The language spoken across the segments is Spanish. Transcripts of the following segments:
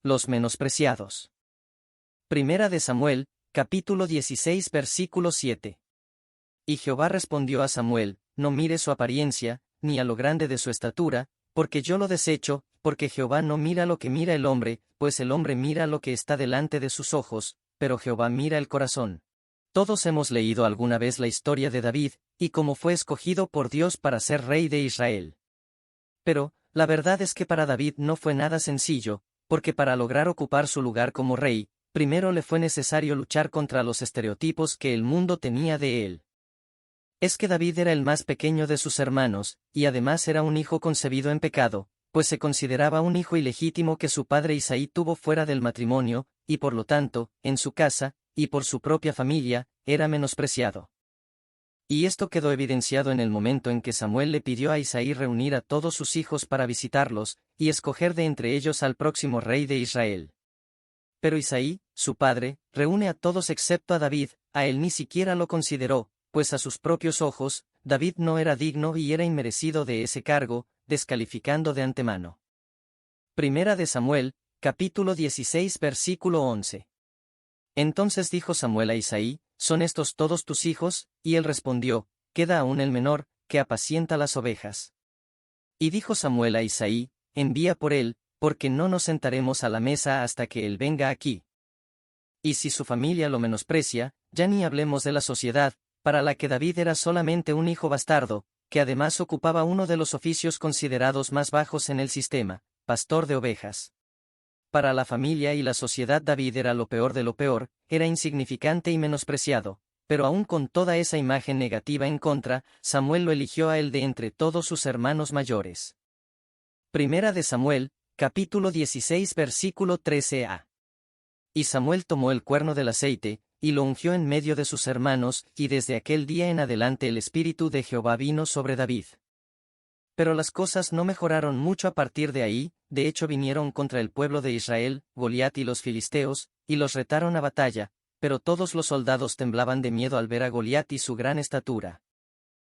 Los menospreciados. Primera de Samuel, capítulo 16 versículo 7. Y Jehová respondió a Samuel: No mires su apariencia, ni a lo grande de su estatura, porque yo lo desecho, porque Jehová no mira lo que mira el hombre, pues el hombre mira lo que está delante de sus ojos, pero Jehová mira el corazón. Todos hemos leído alguna vez la historia de David, y cómo fue escogido por Dios para ser rey de Israel. Pero, la verdad es que para David no fue nada sencillo, porque para lograr ocupar su lugar como rey, primero le fue necesario luchar contra los estereotipos que el mundo tenía de él. Es que David era el más pequeño de sus hermanos, y además era un hijo concebido en pecado, pues se consideraba un hijo ilegítimo que su padre Isaí tuvo fuera del matrimonio, y por lo tanto, en su casa, y por su propia familia, era menospreciado. Y esto quedó evidenciado en el momento en que Samuel le pidió a Isaí reunir a todos sus hijos para visitarlos, y escoger de entre ellos al próximo rey de Israel. Pero Isaí, su padre, reúne a todos excepto a David, a él ni siquiera lo consideró, pues a sus propios ojos, David no era digno y era inmerecido de ese cargo, descalificando de antemano. Primera de Samuel, capítulo 16 versículo 11. Entonces dijo Samuel a Isaí: ¿Son estos todos tus hijos? Y él respondió: Queda aún el menor, que apacienta las ovejas. Y dijo Samuel a Isaí: Envía por él, porque no nos sentaremos a la mesa hasta que él venga aquí. Y si su familia lo menosprecia, ya ni hablemos de la sociedad, para la que David era solamente un hijo bastardo, que además ocupaba uno de los oficios considerados más bajos en el sistema, pastor de ovejas. Para la familia y la sociedad David era lo peor de lo peor, era insignificante y menospreciado, pero aún con toda esa imagen negativa en contra, Samuel lo eligió a él de entre todos sus hermanos mayores. Primera de Samuel, capítulo 16 versículo 13a. Y Samuel tomó el cuerno del aceite, y lo ungió en medio de sus hermanos, y desde aquel día en adelante el Espíritu de Jehová vino sobre David. Pero las cosas no mejoraron mucho a partir de ahí, de hecho vinieron contra el pueblo de Israel, Goliat y los filisteos, y los retaron a batalla, pero todos los soldados temblaban de miedo al ver a Goliat y su gran estatura.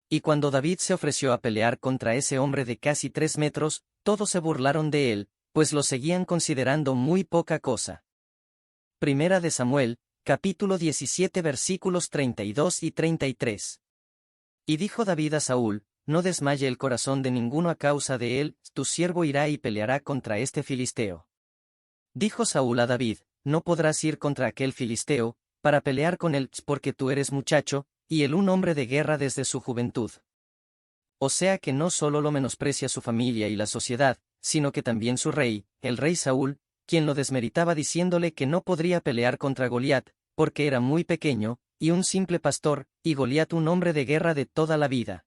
Y cuando David se ofreció a pelear contra ese hombre de casi 3 metros, todos se burlaron de él, pues lo seguían considerando muy poca cosa. Primera de Samuel, capítulo 17 versículos 32 y 33. Y dijo David a Saúl: No desmaye el corazón de ninguno a causa de él, tu siervo irá y peleará contra este filisteo. Dijo Saúl a David: No podrás ir contra aquel filisteo, para pelear con él, porque tú eres muchacho, y él un hombre de guerra desde su juventud. O sea que no solo lo menosprecia su familia y la sociedad, sino que también su rey, el rey Saúl, quien lo desmeritaba diciéndole que no podría pelear contra Goliat, porque era muy pequeño, y un simple pastor, y Goliat un hombre de guerra de toda la vida.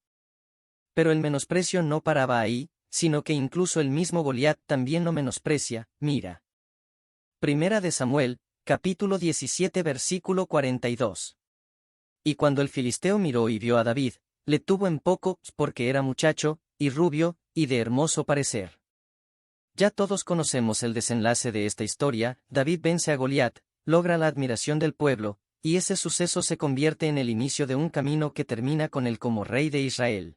Pero el menosprecio no paraba ahí, sino que incluso el mismo Goliat también lo menosprecia. Mira. Primera de Samuel, capítulo 17 versículo 42. Y cuando el filisteo miró y vio a David, le tuvo en poco, porque era muchacho, y rubio, y de hermoso parecer. Ya todos conocemos el desenlace de esta historia: David vence a Goliat, logra la admiración del pueblo, y ese suceso se convierte en el inicio de un camino que termina con él como rey de Israel.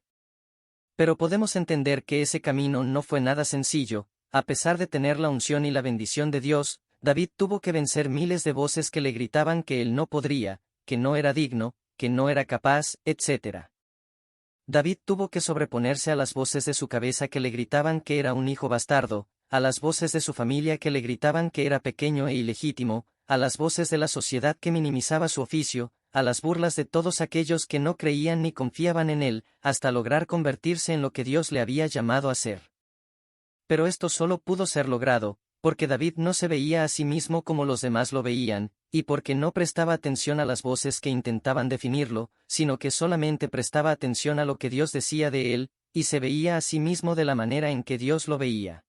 Pero podemos entender que ese camino no fue nada sencillo. A pesar de tener la unción y la bendición de Dios, David tuvo que vencer miles de voces que le gritaban que él no podría, que no era digno, que no era capaz, etc. David tuvo que sobreponerse a las voces de su cabeza que le gritaban que era un hijo bastardo, a las voces de su familia que le gritaban que era pequeño e ilegítimo, a las voces de la sociedad que minimizaba su oficio, a las burlas de todos aquellos que no creían ni confiaban en él, hasta lograr convertirse en lo que Dios le había llamado a ser. Pero esto solo pudo ser logrado, porque David no se veía a sí mismo como los demás lo veían, y porque no prestaba atención a las voces que intentaban definirlo, sino que solamente prestaba atención a lo que Dios decía de él, y se veía a sí mismo de la manera en que Dios lo veía.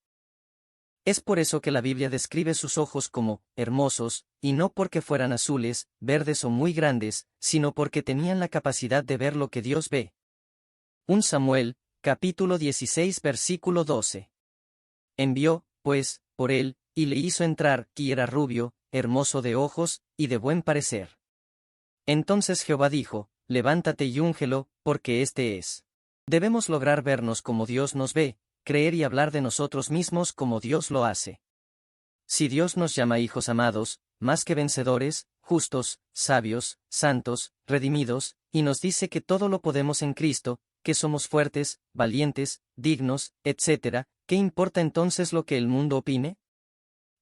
Es por eso que la Biblia describe sus ojos como hermosos, y no porque fueran azules, verdes o muy grandes, sino porque tenían la capacidad de ver lo que Dios ve. 1 Samuel, capítulo 16 versículo 12. Envió, pues, por él, y le hizo entrar, y era rubio, hermoso de ojos, y de buen parecer. Entonces Jehová dijo: Levántate y úngelo, porque este es. Debemos lograr vernos como Dios nos ve, creer y hablar de nosotros mismos como Dios lo hace. Si Dios nos llama hijos amados, más que vencedores, justos, sabios, santos, redimidos, y nos dice que todo lo podemos en Cristo, que somos fuertes, valientes, dignos, etc., ¿qué importa entonces lo que el mundo opine?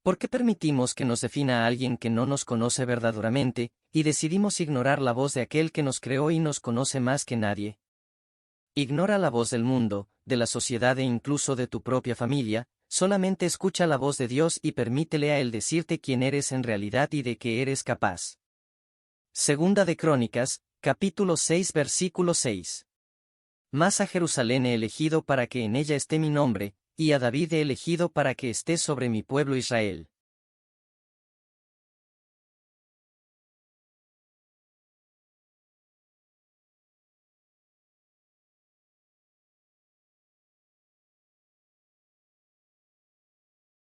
¿Por qué permitimos que nos defina a alguien que no nos conoce verdaderamente, y decidimos ignorar la voz de aquel que nos creó y nos conoce más que nadie? Ignora la voz del mundo, de la sociedad e incluso de tu propia familia, solamente escucha la voz de Dios y permítele a Él decirte quién eres en realidad y de qué eres capaz. Segunda de Crónicas, capítulo 6 versículo 6. Mas a Jerusalén he elegido para que en ella esté mi nombre, y a David he elegido para que esté sobre mi pueblo Israel.